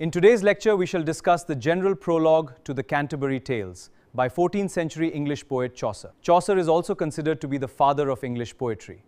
In today's lecture, we shall discuss the general prologue to the Canterbury Tales by 14th century English poet Chaucer. Chaucer is also considered to be the father of English poetry.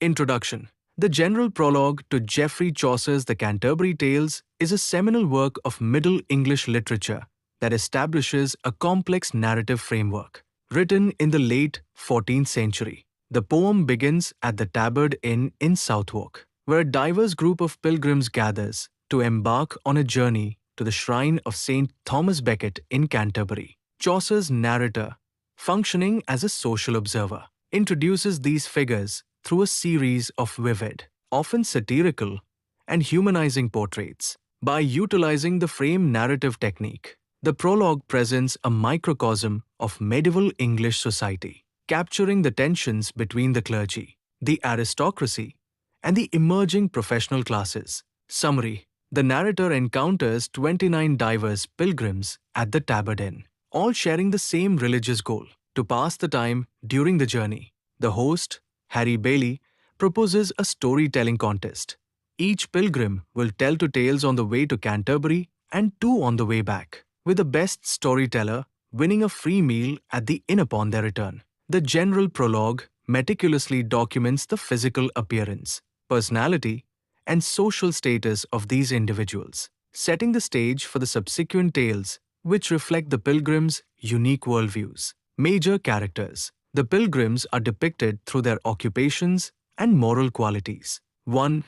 Introduction. The general prologue to Geoffrey Chaucer's The Canterbury Tales is a seminal work of Middle English literature that establishes a complex narrative framework. Written in the late 14th century, the poem begins at the Tabard Inn in Southwark, where a diverse group of pilgrims gathers to embark on a journey to the shrine of St. Thomas Becket in Canterbury. Chaucer's narrator, functioning as a social observer, introduces these figures through a series of vivid, often satirical, and humanizing portraits. By utilizing the frame narrative technique, the prologue presents a microcosm of medieval English society, capturing the tensions between the clergy, the aristocracy, and the emerging professional classes. Summary. The narrator encounters 29 diverse pilgrims at the Tabard Inn, all sharing the same religious goal: to pass the time during the journey. The host, Harry Bailey, proposes a storytelling contest. Each pilgrim will tell two tales on the way to Canterbury and two on the way back, with the best storyteller winning a free meal at the inn upon their return. The general prologue meticulously documents the physical appearance, personality, and social status of these individuals, setting the stage for the subsequent tales which reflect the pilgrims' unique worldviews. Major characters. The pilgrims are depicted through their occupations and moral qualities. 1.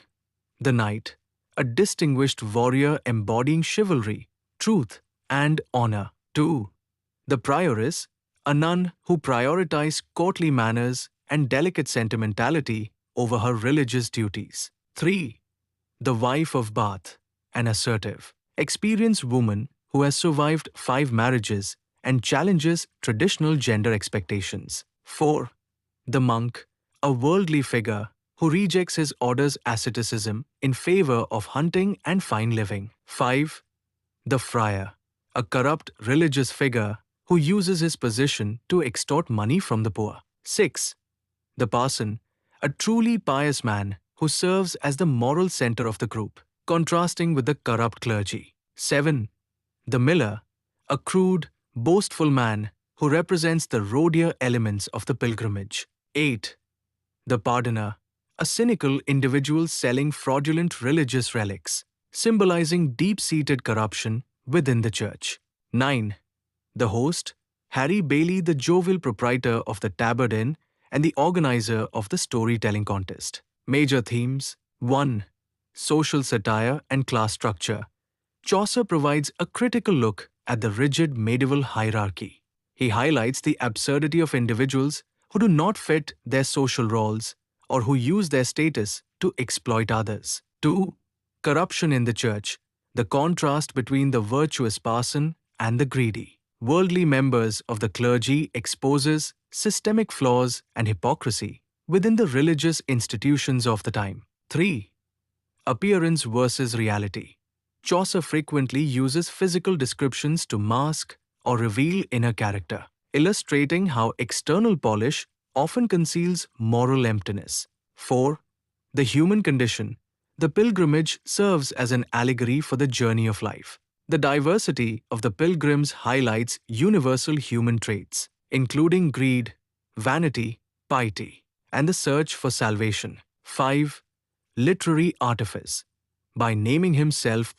The knight, a distinguished warrior embodying chivalry, truth, and honor. 2. The prioress, a nun who prioritized courtly manners and delicate sentimentality over her religious duties. 3. The wife of Bath, an assertive, experienced woman who has survived 5 marriages and challenges traditional gender expectations. 4. The monk, a worldly figure who rejects his order's asceticism in favor of hunting and fine living. 5. The friar, a corrupt religious figure who uses his position to extort money from the poor. 6. The parson, a truly pious man who serves as the moral center of the group, contrasting with the corrupt clergy. 7. The miller, a crude, boastful man who represents the roadier elements of the pilgrimage. 8. The pardoner, a cynical individual selling fraudulent religious relics, symbolizing deep-seated corruption within the church. 9. The host, Harry Bailey, the jovial proprietor of the Tabard Inn and the organizer of the storytelling contest. Major themes. 1. Social satire and class structure. Chaucer provides a critical look at the rigid medieval hierarchy. He highlights the absurdity of individuals who do not fit their social roles or who use their status to exploit others. 2. Corruption in the church. The contrast between the virtuous parson and the greedy, worldly members of the clergy exposes systemic flaws and hypocrisy within the religious institutions of the time. 3. Appearance versus reality. Chaucer frequently uses physical descriptions to mask or reveal inner character, illustrating how external polish often conceals moral emptiness. 4. The human condition. The pilgrimage serves as an allegory for the journey of life. The diversity of the pilgrims highlights universal human traits, including greed, vanity, piety, and the search for salvation. 5. Literary artifice. By naming himself